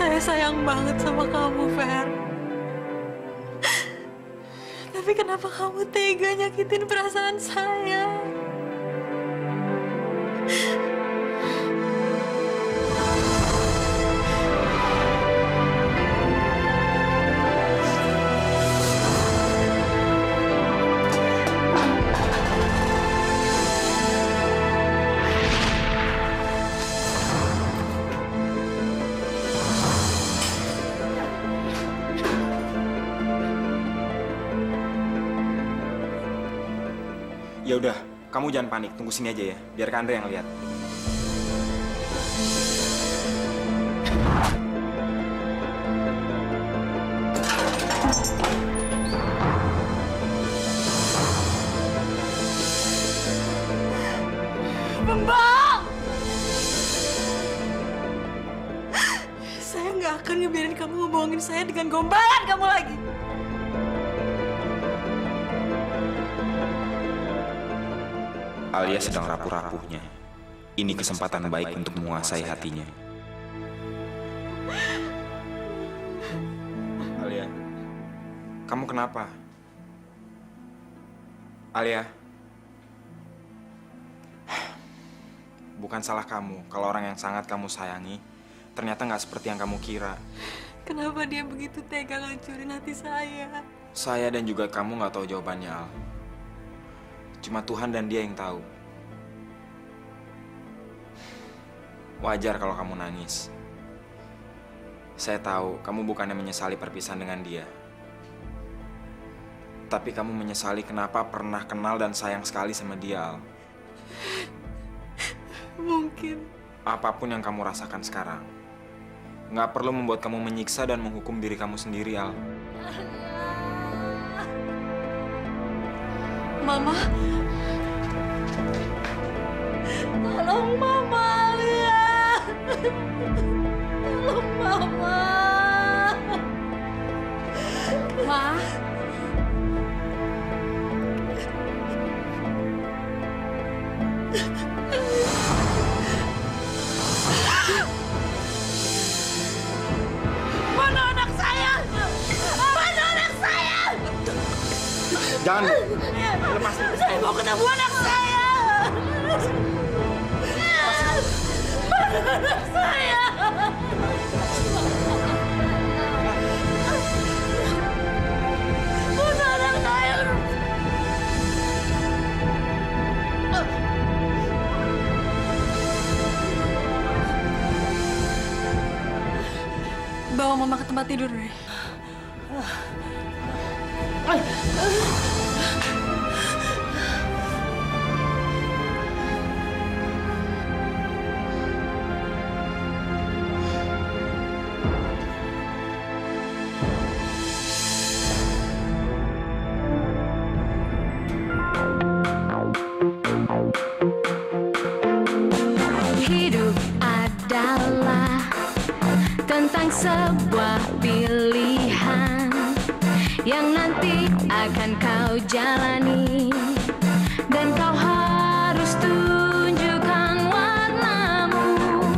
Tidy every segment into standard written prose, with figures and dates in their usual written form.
Saya sayang banget sama kamu, Fer. Tapi kenapa kamu tega nyakitin perasaan saya? Ya udah, kamu jangan panik. Tunggu sini aja ya, biar Kak Andre yang lihat. Bambang! Saya nggak akan ngebiarin kamu ngebohongin saya dengan gombalan kamu lagi. Alia sedang rapuh-rapuhnya. Ini kesempatan baik untuk menguasai hatinya. Alia, kamu kenapa? Alia, bukan salah kamu kalau orang yang sangat kamu sayangi ternyata nggak seperti yang kamu kira. Kenapa dia begitu tega ngancurin hati saya? Saya dan juga kamu nggak tahu jawabannya, Al. Cuma Tuhan dan dia yang tahu. Wajar kalau kamu nangis. Saya tahu kamu bukannya menyesali perpisahan dengan dia. Tapi kamu menyesali kenapa pernah kenal dan sayang sekali sama dia, Al. Mungkin. Apapun yang kamu rasakan sekarang, nggak perlu membuat kamu menyiksa dan menghukum diri kamu sendiri, Al. Mama. Tolong Mama, Alia. Tolong Mama. Ma. Mana anak saya? Mana anak saya? Jangan, lepas. Saya mau ketemu anak saya. Mana anak saya? Mana anak saya? Bawa Mama ke tempat tidur, Ray. Hidup adalah tentang sebuah pilihan yang nanti akan kau jalani, dan kau harus tunjukkan warnamu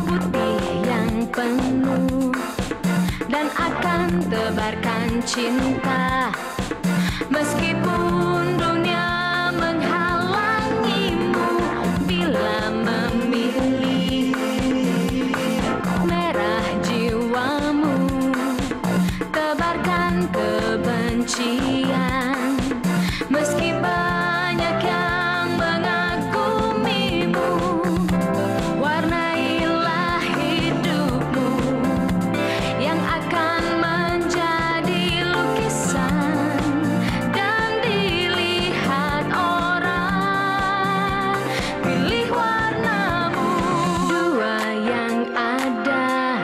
putih yang penuh, dan akan tebarkan cinta meskipun dunia menghalangimu. Bila memilih merah jiwamu, tebarkan kebencian meski banyak yang mengagumimu. Warnailah hidupmu yang akan menjadi lukisan dan dilihat orang. Pilih warnamu, dua yang ada,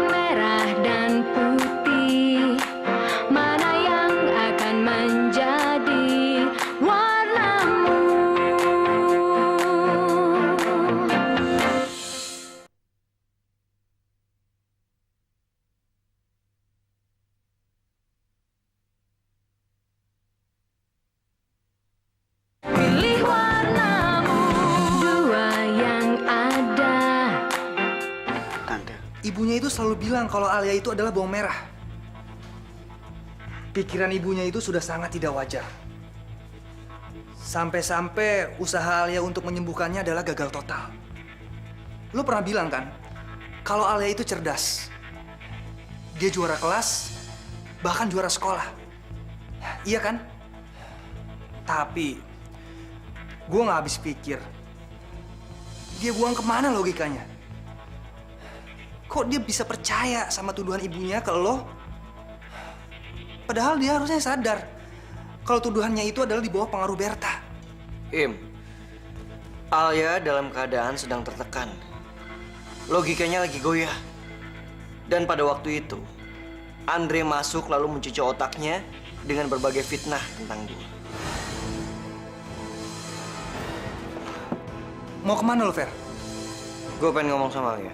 merah dan putih. Mana yang Ibunya itu selalu bilang kalau Alia itu adalah bawang merah. Pikiran ibunya itu sudah sangat tidak wajar. Sampai-sampai usaha Alia untuk menyembuhkannya adalah gagal total. Lo pernah bilang kan, kalau Alia itu cerdas. Dia juara kelas, bahkan juara sekolah. Iya kan? Tapi, gue gak habis pikir. Dia buang kemana logikanya? Kok dia bisa percaya sama tuduhan ibunya ke lo? Padahal dia harusnya sadar kalau tuduhannya itu adalah di bawah pengaruh Berta. Im, Alia dalam keadaan sedang tertekan. Logikanya lagi goyah. Dan pada waktu itu, Andre masuk lalu mencuci otaknya dengan berbagai fitnah tentang gue. Mau kemana lo, Fer? Gue pengen ngomong sama Alia.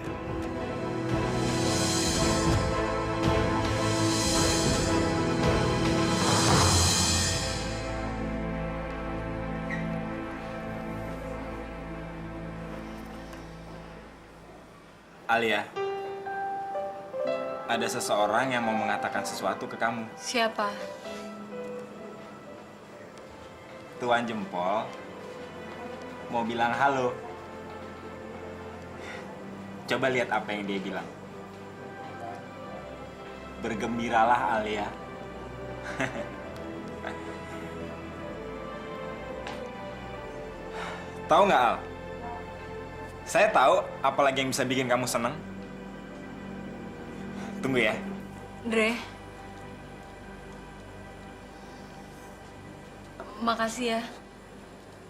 Alia, ada seseorang yang mau mengatakan sesuatu ke kamu. Siapa? Tuan Jempol mau bilang halo. Coba lihat apa yang dia bilang. Bergembiralah, Alia. Tahu nggak, Al? Saya tahu apa lagi yang bisa bikin kamu senang. Tunggu ya. Dre. Makasih ya.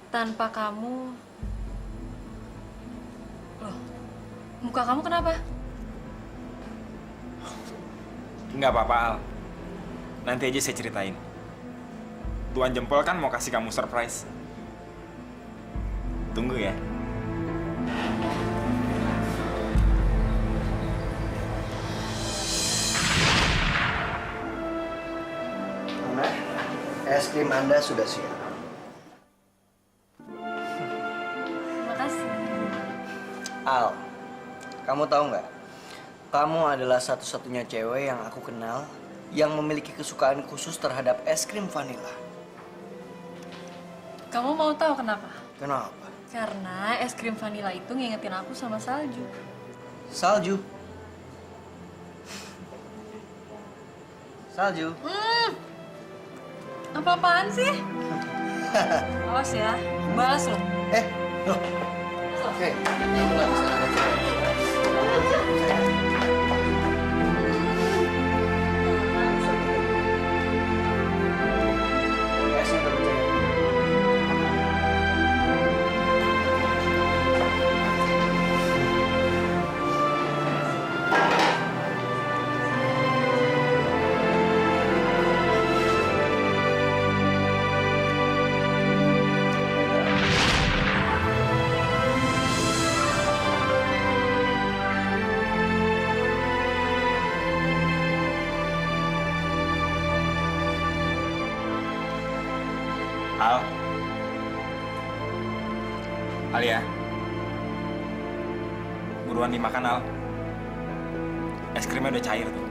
Tanpa kamu... Loh, muka kamu kenapa? Nggak apa-apa, Al. Nanti aja saya ceritain. Tuan Jempol kan mau kasih kamu surprise. Tunggu ya. Nona, es krim Anda sudah siap. Makasih. Al, kamu tahu nggak? Kamu adalah satu-satunya cewek yang aku kenal yang memiliki kesukaan khusus terhadap es krim vanila. Kamu mau tahu kenapa? Kenapa? Karena es krim vanila itu ngingetin aku sama salju. Salju. Salju. Apa-apaan sih? Awas ya, balas loh. Loh. Oke. Kamu nggak bisa ada cewek. Kasih percaya. Al. Alia. Buruan dimakan, Al. Es krimnya udah cair tuh.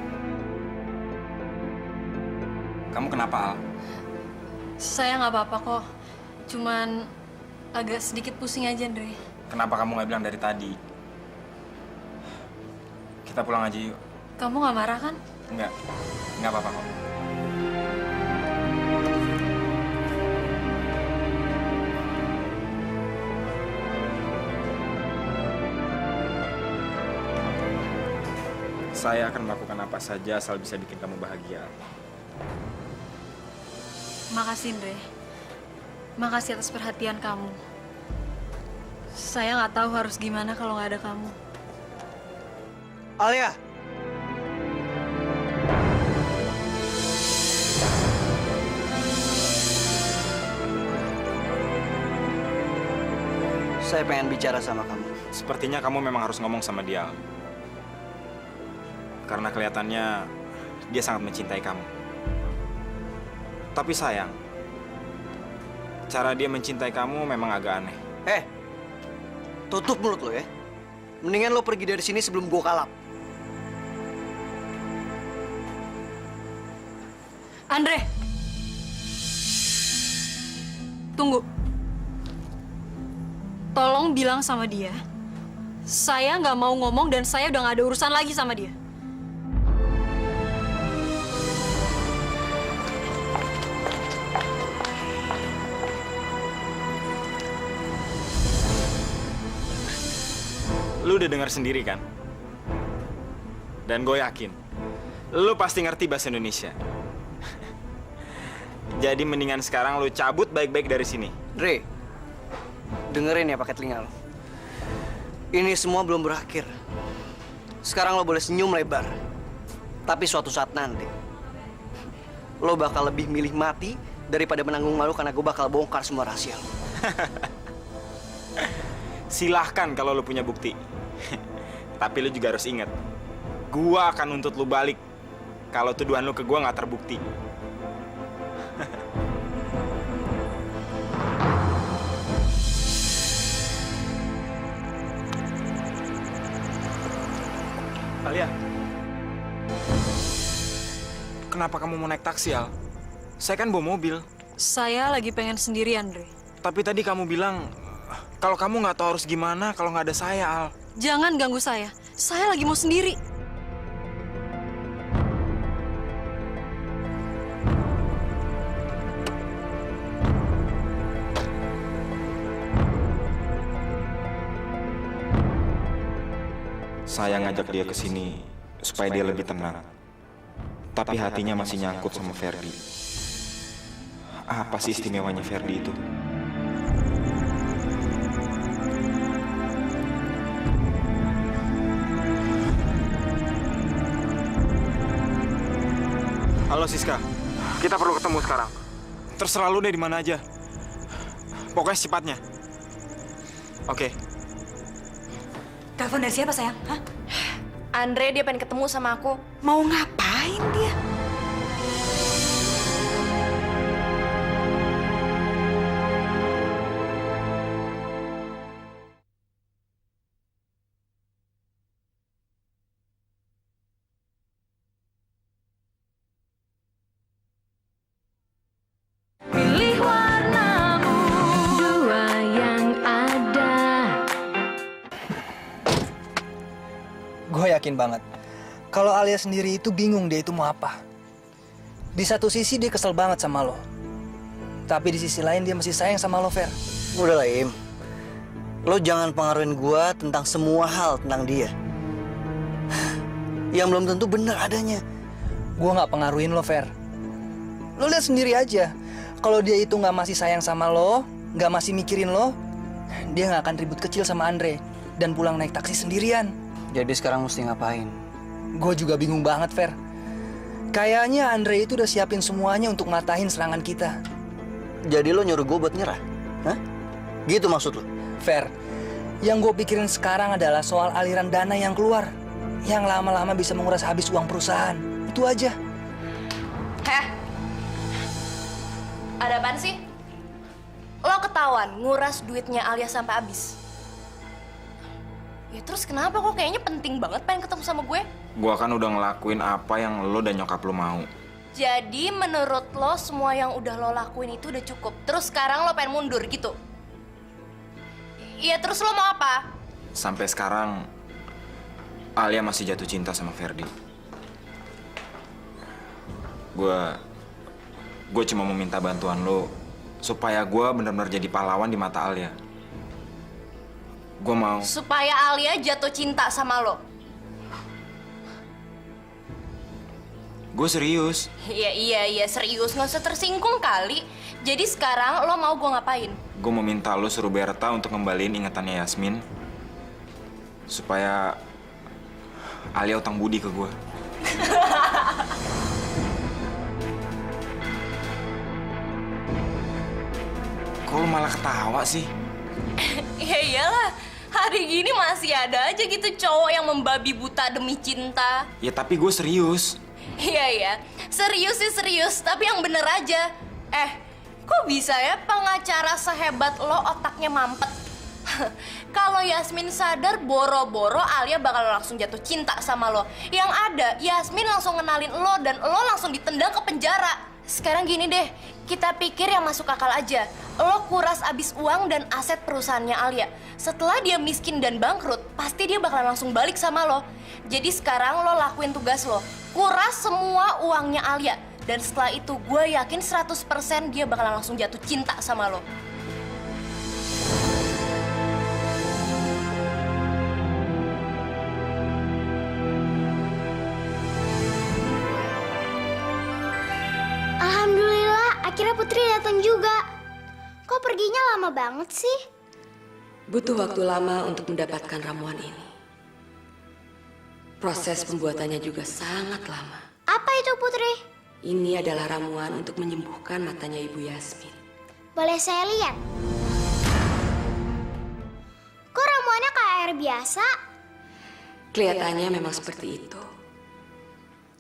Kamu kenapa, Al? Saya nggak apa-apa kok. Cuman agak sedikit pusing aja, Andre. Kenapa kamu nggak bilang dari tadi? Kita pulang aja yuk. Kamu nggak marah kan? Nggak apa-apa kok. Saya akan melakukan apa saja asal bisa bikin kamu bahagia. Makasih, Andre. Makasih atas perhatian kamu. Saya nggak tahu harus gimana kalau nggak ada kamu. Alia. Saya pengen bicara sama kamu. Sepertinya kamu memang harus ngomong sama dia. Karena kelihatannya dia sangat mencintai kamu. Tapi sayang, cara dia mencintai kamu memang agak aneh. Tutup mulut lo ya. Mendingan lo pergi dari sini sebelum gue kalap. Andre! Tunggu. Tolong bilang sama dia, saya nggak mau ngomong dan saya udah nggak ada urusan lagi sama dia. Lu udah dengar sendiri kan? Dan gue yakin, lu pasti ngerti bahasa Indonesia. Jadi mendingan sekarang lu cabut baik-baik dari sini. Dre, dengerin ya pakai telinga lo. Ini semua belum berakhir. Sekarang lo boleh senyum lebar. Tapi suatu saat nanti, lo bakal lebih milih mati daripada menanggung malu karena gue bakal bongkar semua rahasia lo. Silahkan kalau lu punya bukti. Tapi lu juga harus ingat, gua akan nuntut lu balik kalau tuduhan lu ke gua nggak terbukti. Alia, kenapa kamu mau naik taksi, Al? Saya kan bawa mobil. Saya lagi pengen sendiri, Andre. Tapi tadi kamu bilang kalau kamu nggak tahu harus gimana kalau nggak ada saya, Al. Jangan ganggu saya. Saya lagi mau sendiri. Saya ngajak dia ke sini supaya dia lebih tenang. Tapi hatinya masih nyangkut sama Ferdi. Apa sih istimewanya Ferdi itu? Halo Siska, kita perlu ketemu sekarang. Terserah lu deh di mana aja. Pokoknya secepatnya. Oke. Telepon dari siapa, sayang? Hah? Andre, dia pengen ketemu sama aku. Mau ngapain dia? Pilih warnamu, dua yang ada. Gue yakin banget, kalau Alia sendiri itu bingung dia itu mau apa. Di satu sisi dia kesel banget sama lo. Tapi di sisi lain dia masih sayang sama lo, Fer. Udah lah, Im. Lo jangan pengaruhin gua tentang semua hal tentang dia. Yang belum tentu benar adanya. Gue nggak pengaruhin lo, Fer. Lo lihat sendiri aja. Kalau dia itu nggak masih sayang sama lo, nggak masih mikirin lo, dia nggak akan ribut kecil sama Andre dan pulang naik taksi sendirian. Jadi sekarang mesti ngapain? Gue juga bingung banget, Fer. Kayaknya Andre itu udah siapin semuanya untuk matahin serangan kita. Jadi lo nyuruh gue buat nyerah? Hah? Gitu maksud lo? Fer, yang gue pikirin sekarang adalah soal aliran dana yang keluar. Yang lama-lama bisa menguras habis uang perusahaan. Itu aja. Heh? Ada apaan sih? Lo ketahuan nguras duitnya Alia sampai habis. Ya terus kenapa kok kayaknya penting banget pengen ketemu sama gue? Gua kan udah ngelakuin apa yang lo dan nyokap lo mau. Jadi menurut lo semua yang udah lo lakuin itu udah cukup. Terus sekarang lo pengen mundur gitu? Iya terus lo mau apa? Sampai sekarang Alia masih jatuh cinta sama Ferdi. Gue cuma mau minta bantuan lo supaya gue benar-benar jadi pahlawan di mata Alia. Gue mau. Supaya Alia jatuh cinta sama lo. Gue serius. Iya serius, nggak usah tersinggung kali. Jadi sekarang lo mau gue ngapain? Gue mau minta lo suruh Berta untuk ngembaliin ingatannya Yasmin supaya Alia utang budi ke gue. Kok lo malah ketawa sih? Ya iyalah, hari gini masih ada aja gitu cowok yang membabi buta demi cinta. Ya tapi gue serius. Iya, serius sih serius, tapi yang bener aja. Kok bisa ya pengacara sehebat lo otaknya mampet? Kalau Yasmin sadar, boro-boro Alia bakal langsung jatuh cinta sama lo. Yang ada, Yasmin langsung ngenalin lo dan lo langsung ditendang ke penjara. Sekarang gini deh, kita pikir yang masuk akal aja. Lo kuras abis uang dan aset perusahaannya Alia. Setelah dia miskin dan bangkrut, pasti dia bakalan langsung balik sama lo. Jadi sekarang lo lakuin tugas lo. Kuras semua uangnya Alia. Dan setelah itu gue yakin 100% dia bakalan langsung jatuh cinta sama lo. Alhamdulillah, akhirnya Putri datang juga. Kok perginya lama banget sih? Butuh waktu lama untuk mendapatkan ramuan ini. Proses pembuatannya juga sangat lama. Apa itu Putri? Ini adalah ramuan untuk menyembuhkan matanya Ibu Yasmin. Boleh saya lihat? Kok ramuannya kayak air biasa? Kelihatannya memang seperti itu.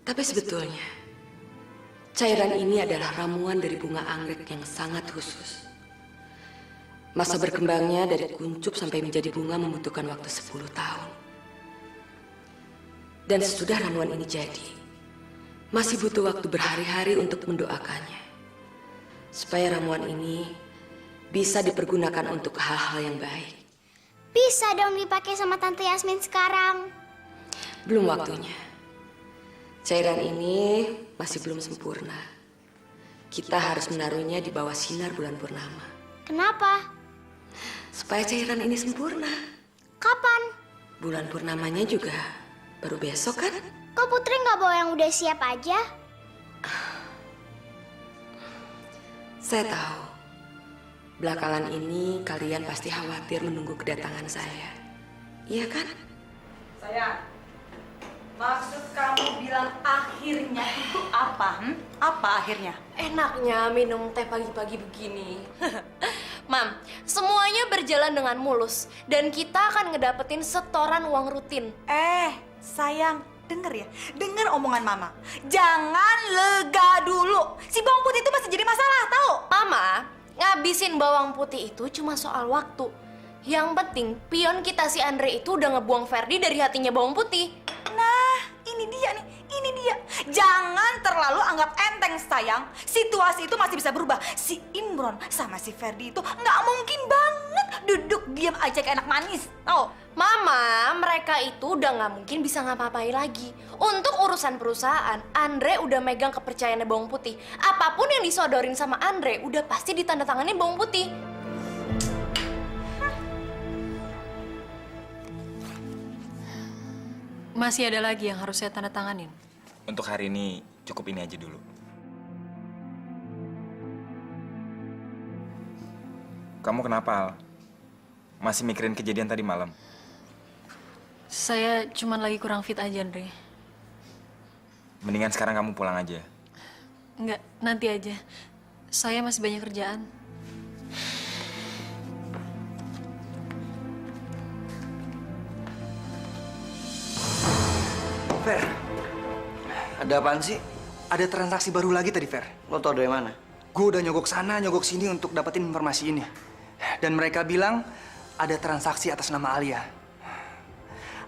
Tapi sebetulnya, cairan ini adalah ramuan dari bunga anggrek yang sangat khusus. Masa berkembangnya dari kuncup sampai menjadi bunga membutuhkan waktu 10 tahun. Dan sesudah ramuan ini jadi, masih butuh waktu berhari-hari untuk mendoakannya. Supaya ramuan ini bisa dipergunakan untuk hal-hal yang baik. Bisa dong dipakai sama Tante Yasmin sekarang. Belum waktunya. Cairan ini masih belum sempurna. Kita harus menaruhnya di bawah sinar bulan purnama. Kenapa? Supaya cairan ini sempurna. Kapan? Bulan purnamanya juga baru besok kan? Kok Putri nggak bawa yang udah siap aja? Saya tahu. Belakangan ini kalian pasti khawatir menunggu kedatangan saya. Iya kan? Sayang, maksud kamu bilang akhirnya itu apa? Apa akhirnya? Enaknya minum teh pagi-pagi begini. Mam, semuanya berjalan dengan mulus. Dan kita akan ngedapetin setoran uang rutin. Sayang, denger ya. Denger omongan Mama. Jangan lega dulu. Si bawang putih itu masih jadi masalah, tahu? Mama, ngabisin bawang putih itu cuma soal waktu. Yang penting, pion kita si Andre itu udah ngebuang Ferdi dari hatinya bawang putih. Nah, ini dia nih. Ini dia. Jangan terlalu anggap enteng, sayang. Situasi itu masih bisa berubah. Si Imron sama si Ferdi itu nggak mungkin banget duduk diam aja kayak anak manis. Tahu? Mama, mereka itu udah nggak mungkin bisa ngapa-ngapain lagi. Untuk urusan perusahaan, Andre udah megang kepercayaannya bawang putih. Apapun yang disodorin sama Andre, udah pasti ditandatangani bawang putih. Masih ada lagi yang harus saya tanda tanganin. Untuk hari ini, cukup ini aja dulu. Kamu kenapa, Al? Masih mikirin kejadian tadi malam? Saya cuman lagi kurang fit aja, Andre. Mendingan sekarang kamu pulang aja. Enggak, nanti aja. Saya masih banyak kerjaan. Fer, Ada apaan sih? ada transaksi baru lagi tadi, Fer. Lo tau dari mana? Gue udah nyogok sana, nyogok sini untuk dapetin informasi ini. Dan mereka bilang ada transaksi atas nama Alia.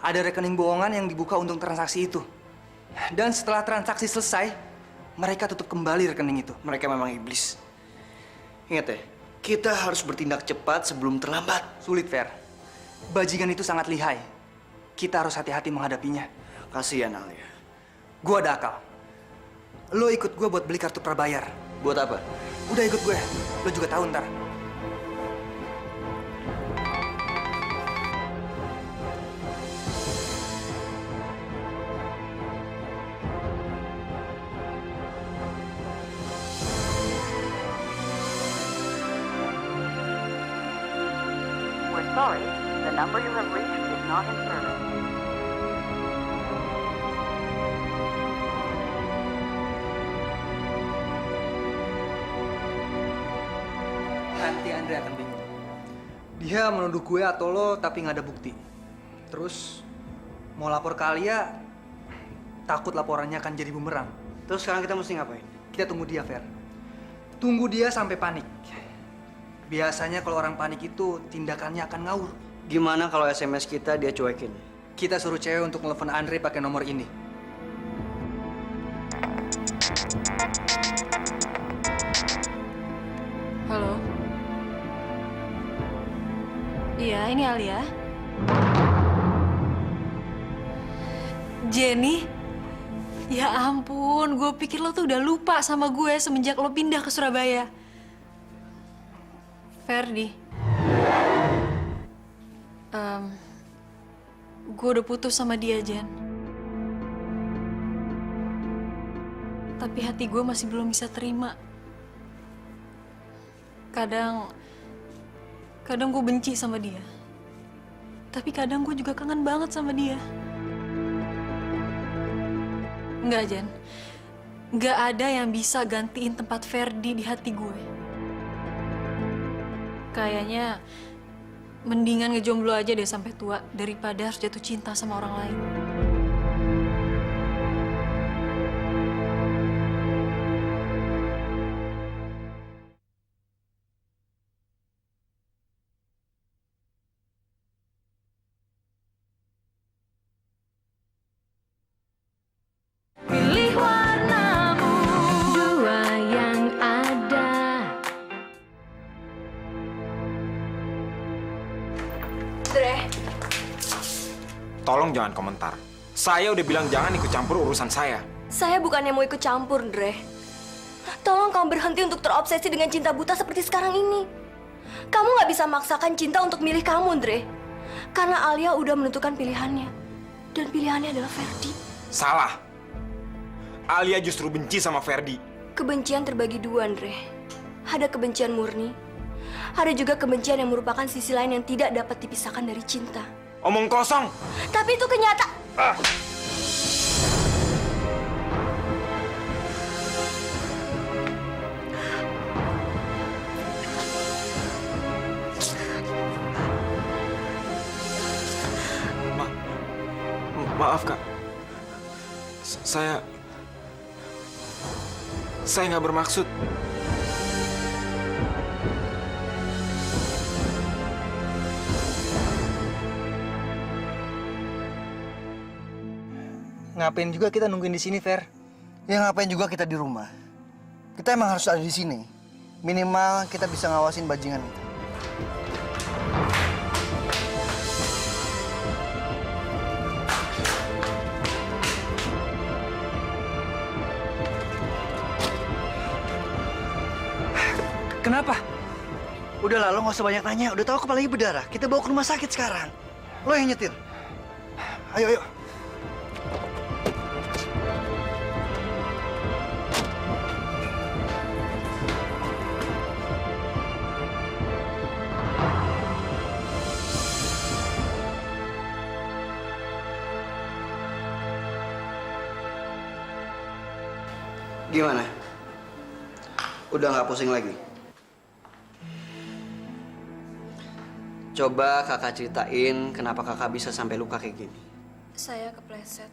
Ada rekening bohongan yang dibuka untuk transaksi itu. Dan setelah transaksi selesai, mereka tutup kembali rekening itu. Mereka memang iblis. Ingat ya, kita harus bertindak cepat sebelum terlambat. Sulit, Fer. Bajingan itu sangat lihai. Kita harus hati-hati menghadapinya. Kasihan Alia. Gue ada akal. Lo ikut gue buat beli kartu prabayar. Buat apa? Udah ikut gue. Lo juga tahu ntar. We're sorry, the number you have reached is not in service. Nanti Andre akan bingung. Dia menuduh gue atau lo tapi nggak ada bukti. Terus mau lapor ke Alia, takut laporannya akan jadi bumerang. Terus sekarang kita mesti ngapain? Kita tunggu dia, Fer. Tunggu dia sampai panik. Biasanya kalau orang panik itu tindakannya akan ngawur. Gimana kalau SMS kita dia cuekin? Kita suruh cewek untuk telepon Andre pakai nomor ini. Iya, ini Alia. Jenny? Ya ampun, gue pikir lo tuh udah lupa sama gue semenjak lo pindah ke Surabaya. Ferdi. Gue udah putus sama dia, Jen. Tapi hati gue masih belum bisa terima. Kadang gue benci sama dia. Tapi kadang gue juga kangen banget sama dia. Enggak, Jen. Enggak ada yang bisa gantiin tempat Ferdi di hati gue. Kayaknya mendingan ngejomblo aja deh sampai tua daripada harus jatuh cinta sama orang lain. Pilih warnamu, dua yang ada. Dre, Tolong jangan komentar. Saya udah bilang jangan ikut campur urusan saya. saya bukannya mau ikut campur, Dre. Tolong kamu berhenti untuk terobsesi dengan cinta buta seperti sekarang ini. Kamu nggak bisa maksakan cinta untuk milih kamu, Dre. Karena Alia udah menentukan pilihannya. Dan pilihannya adalah Ferdi. Salah. Alia justru benci sama Ferdi. Kebencian terbagi dua, Andre. Ada kebencian murni. Ada juga kebencian yang merupakan sisi lain yang tidak dapat dipisahkan dari cinta. Omong kosong. Tapi itu kenyataan. Maaf, Kak. Saya nggak bermaksud. Ngapain juga kita nungguin di sini, Fer? Ya ngapain juga kita di rumah. Kita emang harus ada di sini. Minimal kita bisa ngawasin bajingan itu. Kenapa? Udah lah, lo nggak usah banyak tanya. Udah tahu kepalanya berdarah. Kita bawa ke rumah sakit sekarang. Lo yang nyetir. Ayo, ayo. Gimana? Udah nggak pusing lagi? Coba kakak ceritain kenapa kakak bisa sampai luka kayak gini. Saya kepleset.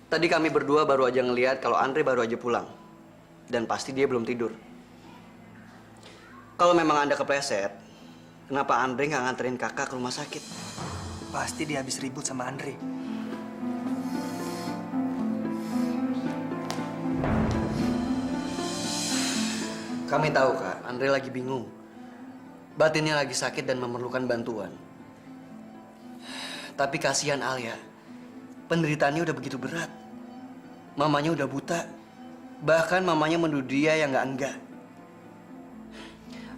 Tadi kami berdua baru aja ngeliat kalau Andre baru aja pulang. Dan pasti dia belum tidur. Kalau memang Anda kepleset, kenapa Andre nggak nganterin kakak ke rumah sakit? Pasti dia habis ribut sama Andre. Kami tahu, Kak, Andre lagi bingung. Batinnya lagi sakit dan memerlukan bantuan. Tapi kasihan Alia. Penderitaannya udah begitu berat. Mamanya udah buta. Bahkan mamanya menuduh dia yang enggak.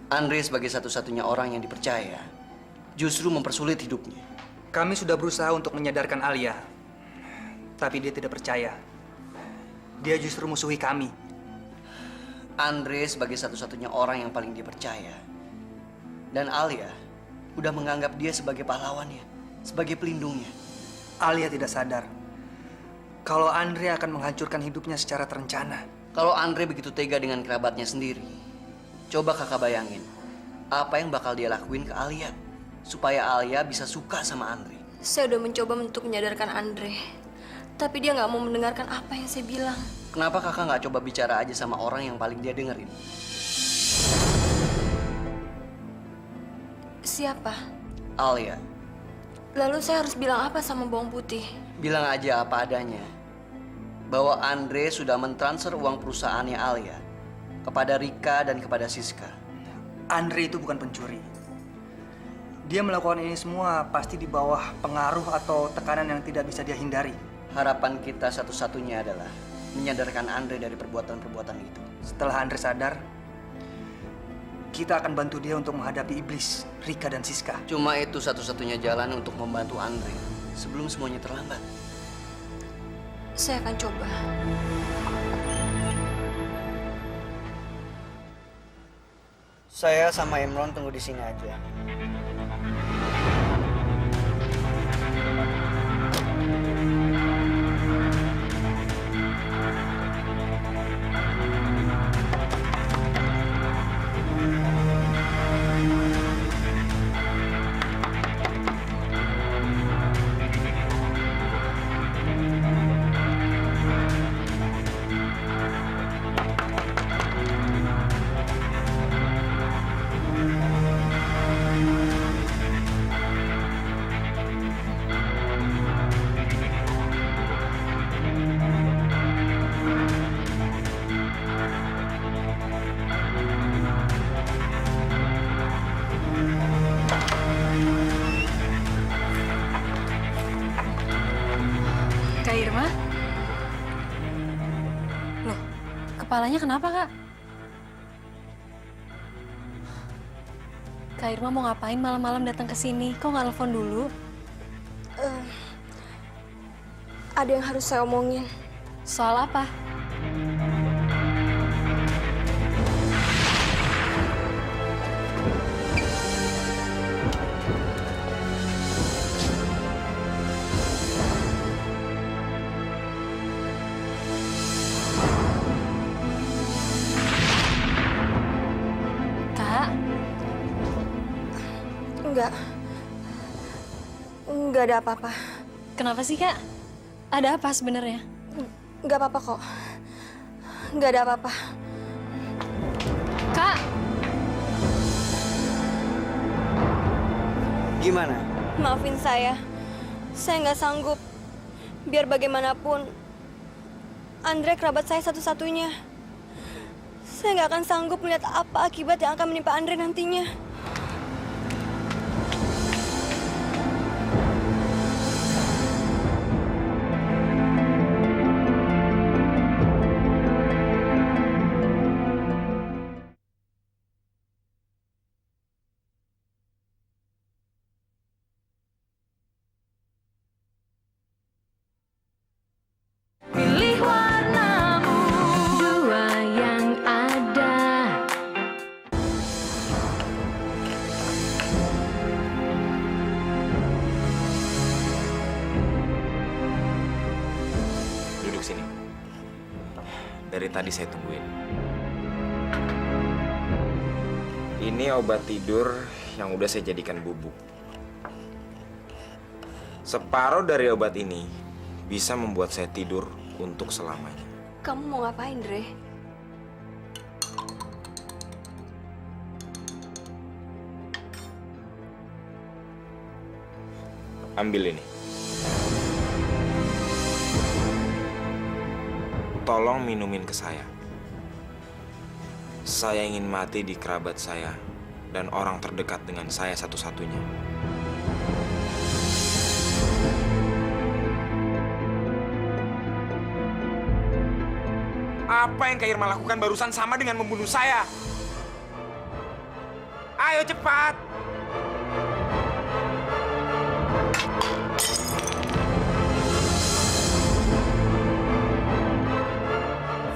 Andre sebagai satu-satunya orang yang dipercaya justru mempersulit hidupnya. Kami sudah berusaha untuk menyadarkan Alia. Tapi dia tidak percaya. Dia justru musuhi kami. Andre sebagai satu-satunya orang yang paling dipercaya. Dan Alia udah menganggap dia sebagai pahlawannya, sebagai pelindungnya. Alia tidak sadar kalau Andre akan menghancurkan hidupnya secara terencana. Kalau Andre begitu tega dengan kerabatnya sendiri, coba kakak bayangin apa yang bakal dia lakuin ke Alia supaya Alia bisa suka sama Andre. Saya udah mencoba untuk menyadarkan Andre. Tapi dia nggak mau mendengarkan apa yang saya bilang. Kenapa kakak nggak coba bicara aja sama orang yang paling dia dengerin? Siapa? Alia. Lalu saya harus bilang apa sama Bawang Putih? Bilang aja apa adanya. Bahwa Andre sudah mentransfer uang perusahaannya Alia kepada Rika dan kepada Siska. Andre itu bukan pencuri. Dia melakukan ini semua pasti di bawah pengaruh atau tekanan yang tidak bisa dia hindari. Harapan kita satu-satunya adalah menyadarkan Andre dari perbuatan-perbuatan itu. Setelah Andre sadar, kita akan bantu dia untuk menghadapi iblis, Rika dan Siska. Cuma itu satu-satunya jalan untuk membantu Andre sebelum semuanya terlambat. Saya akan coba. Saya sama Imron tunggu di sini aja. Kak Irma? Loh, kepalanya kenapa, Kak? Kak Irma mau ngapain malam-malam datang ke sini? Kok nggak telepon dulu? Ada yang harus saya omongin. Soal apa? Kak, Enggak ada apa-apa. kenapa sih, Kak? Ada apa sebenarnya? Enggak apa-apa kok. Enggak ada apa-apa. Kak, Gimana? Maafin saya. Saya nggak sanggup. Biar bagaimanapun, Andre kerabat saya satu-satunya. Saya nggak akan sanggup melihat apa akibat yang akan menimpa Andre nantinya. Pilih warnamu, dua yang ada. Duduk sini. Dari tadi saya tungguin. Ini obat tidur yang udah saya jadikan bubuk. Separuh dari obat ini bisa membuat saya tidur untuk selamanya. Kamu mau ngapain, Dre? Ambil ini. Tolong minumin ke saya. Saya ingin mati di kerabat saya dan orang terdekat dengan saya satu-satunya. Apa yang Kak Irma lakukan barusan sama dengan membunuh saya? Ayo cepat!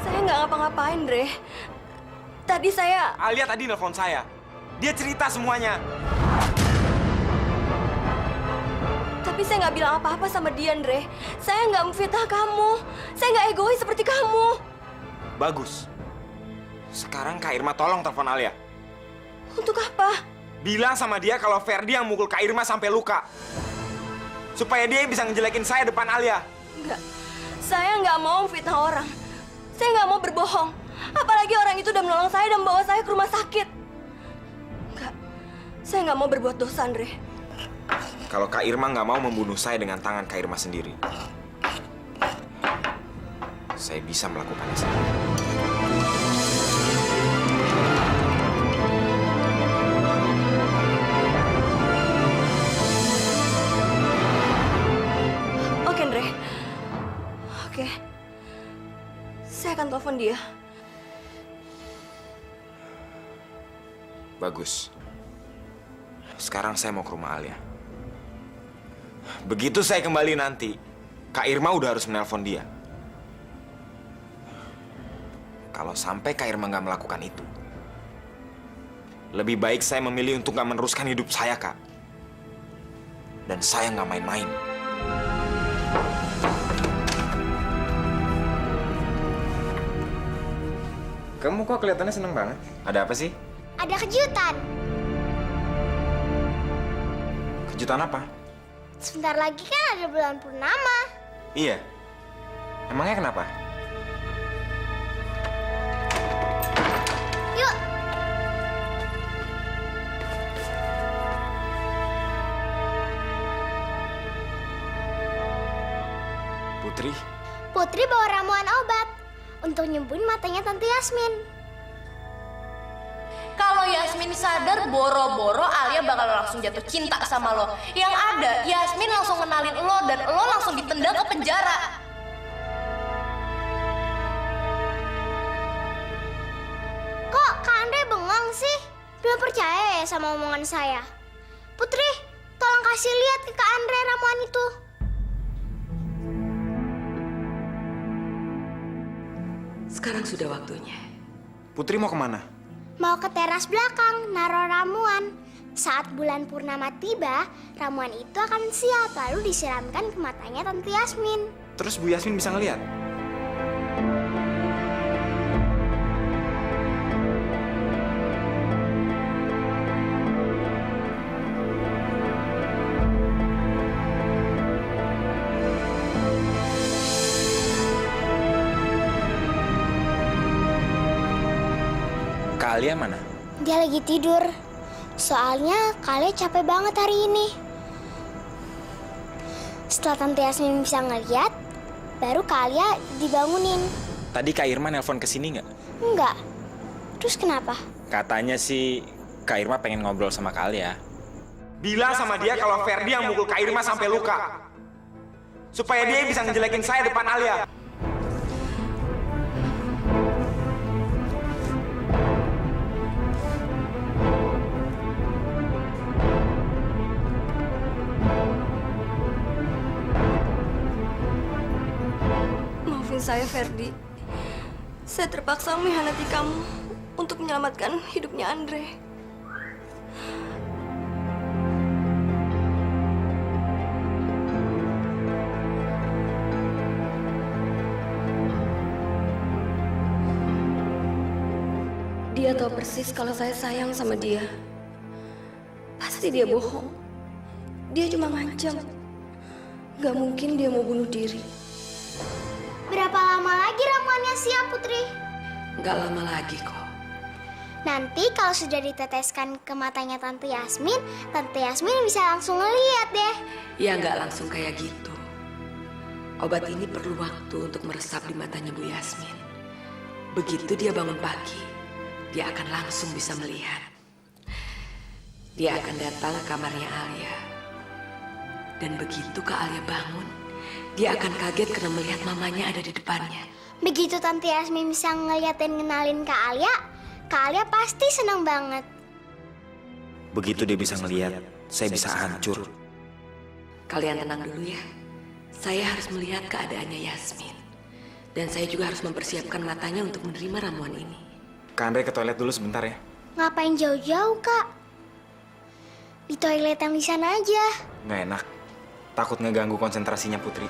Saya nggak ngapa-ngapain, Dre. Tadi saya... Alia tadi nelfon saya. Dia cerita semuanya. Tapi saya nggak bilang apa-apa sama dia, Dre. Saya nggak memfitnah kamu. Saya nggak egois seperti kamu. Bagus. Sekarang Kak Irma tolong telepon Alia. Untuk apa? Bilang sama dia kalau Ferdi yang mukul Kak Irma sampai luka. Supaya dia bisa ngejelekin saya depan Alia. Enggak. Saya nggak mau memfitnah orang. Saya nggak mau berbohong. Apalagi orang itu udah menolong saya dan membawa saya ke rumah sakit. Enggak. Saya nggak mau berbuat dosa, Andre. Kalau Kak Irma nggak mau membunuh saya dengan tangan Kak Irma sendiri, saya bisa melakukannya sendiri. Saya akan telepon dia. Bagus. Sekarang saya mau ke rumah Alia. Begitu saya kembali nanti, Kak Irma udah harus menelpon dia. Kalau sampai Kak Irma nggak melakukan itu, lebih baik saya memilih untuk nggak meneruskan hidup saya, Kak. Dan saya nggak main-main. Kamu kok kelihatannya seneng banget? Ada apa sih? Ada kejutan. Kejutan apa? Sebentar lagi kan ada bulan purnama. Iya. Emangnya kenapa? Yuk. Putri? Putri bawa ramuan obat untuk nyembuhin matanya Tante Yasmin. Kalau Yasmin sadar, boro-boro Alia bakal langsung jatuh cinta sama lo. Yang ada, Yasmin langsung kenalin lo dan lo langsung ditendang ke penjara. Kok Kak Andre bengong sih? Belum percaya ya sama omongan saya? Putri, tolong kasih lihat ke Kak Andre ramuan itu. Sekarang sudah waktunya. Putri mau kemana? Mau ke teras belakang, naruh ramuan. Saat bulan purnama tiba, ramuan itu akan siap lalu disiramkan ke matanya Tante Yasmin. Terus Bu Yasmin bisa ngeliat? Kak Alia mana? Dia lagi tidur. Soalnya Kak Alia capek banget hari ini. Setelah Tante Yasmin bisa ngeliat, baru Kak Alia dibangunin. Tadi Kak Irma nelpon ke sini nggak? Enggak. Terus kenapa? Katanya sih Kak Irma pengen ngobrol sama Kak Alia. Bilang sama dia kalau Ferdi yang mukul Kak Irma sampai luka. Supaya dia bisa ngejelekin saya depan Alia. Maafin saya, Ferdi. Saya terpaksa mengkhianati kamu untuk menyelamatkan hidupnya Andre. Dia tahu persis kalau saya sayang sama dia. Pasti dia bohong. Dia cuma ngancam. Gak mungkin dia mau bunuh diri. Berapa lama lagi ramuannya siap, Putri? Nggak lama lagi kok. Nanti kalau sudah diteteskan ke matanya Tante Yasmin bisa langsung ngeliat deh. Ya nggak langsung kayak gitu. Obat ini perlu waktu untuk meresap di matanya Bu Yasmin. Begitu dia bangun pagi, dia akan langsung bisa melihat. Dia akan datang ke kamarnya Alia. Dan begitu Kak Alia bangun, dia akan kaget karena melihat mamanya ada di depannya. Begitu Tante Yasmin bisa ngeliat dan ngenalin Kak Alia pasti senang banget. Begitu dia bisa ngelihat, saya bisa hancur. Kalian tenang dulu ya. Saya harus melihat keadaannya Yasmin. Dan saya juga harus mempersiapkan matanya untuk menerima ramuan ini. Kak Andre ke toilet dulu sebentar ya. Ngapain jauh-jauh, Kak? Di toilet yang di sana aja. Nggak enak. Takut ngeganggu konsentrasinya Putri.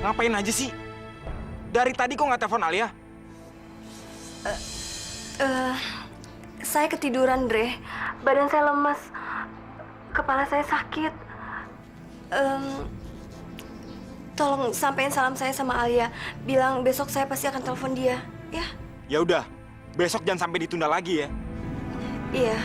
Ngapain aja sih? Dari tadi kok nggak telepon Alia? Saya ketiduran, Dre. Badan saya lemas. Kepala saya sakit. Tolong sampein salam saya sama Alia. Bilang besok saya pasti akan telepon dia, ya? Ya udah, besok jangan sampai ditunda lagi ya. Iya.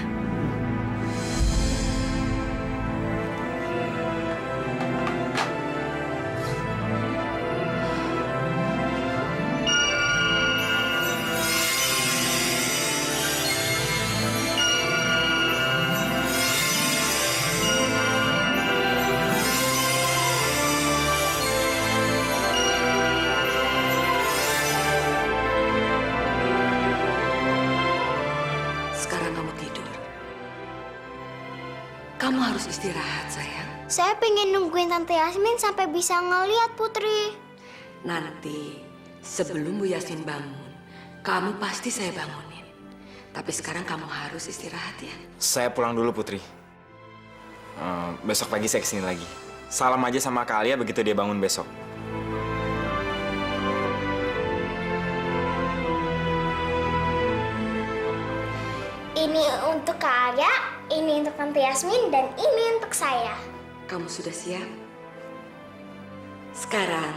Sekarang kamu tidur. Kamu harus istirahat, sayang. Saya pengen nungguin Tante Yasmin sampai bisa ngeliat Putri. Nanti, sebelum Bu Yasmin bangun, kamu pasti saya bangunin. Tapi sekarang kamu harus istirahat ya. Saya pulang dulu, Putri. Besok pagi saya kesini lagi. Salam aja sama Kak Alia begitu dia bangun besok. Ini untuk Kak Alia, ini untuk Tante Yasmin, dan ini untuk saya. Kamu sudah siap? Sekarang,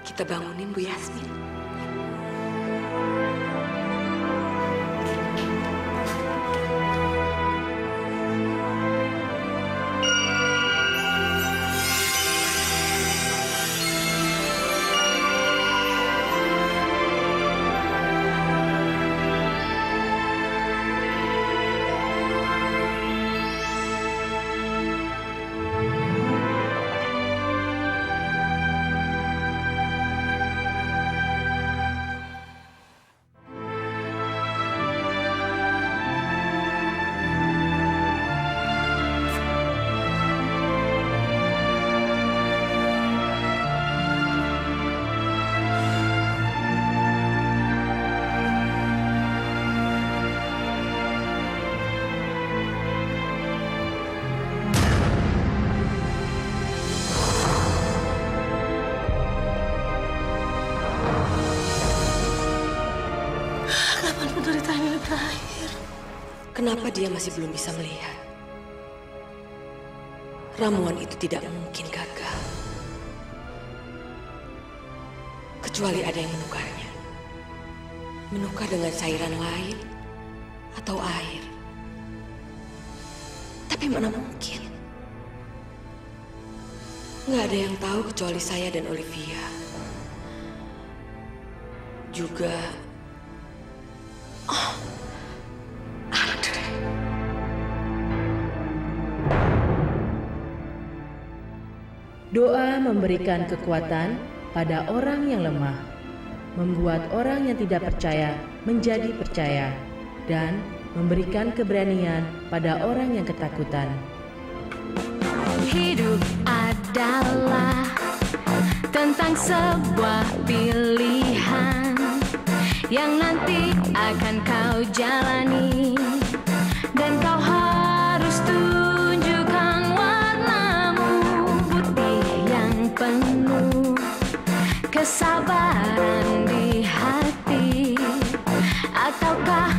kita bangunin Bu Yasmin. Kapan penderitaan ini berakhir? Kenapa dia masih belum bisa melihat? Ramuan itu tidak mungkin gagal. Kecuali ada yang menukarnya. Menukar dengan cairan lain atau air. Tapi mana mungkin? Nggak ada yang tahu kecuali saya dan Olivia. Juga Andre. Doa memberikan kekuatan pada orang yang lemah, membuat orang yang tidak percaya menjadi percaya, dan memberikan keberanian pada orang yang ketakutan. Hidup adalah tentang sebuah pilihan yang nanti akan kau jalani, dan kau harus tunjukkan warnamu putih yang penuh kesabaran di hati, ataukah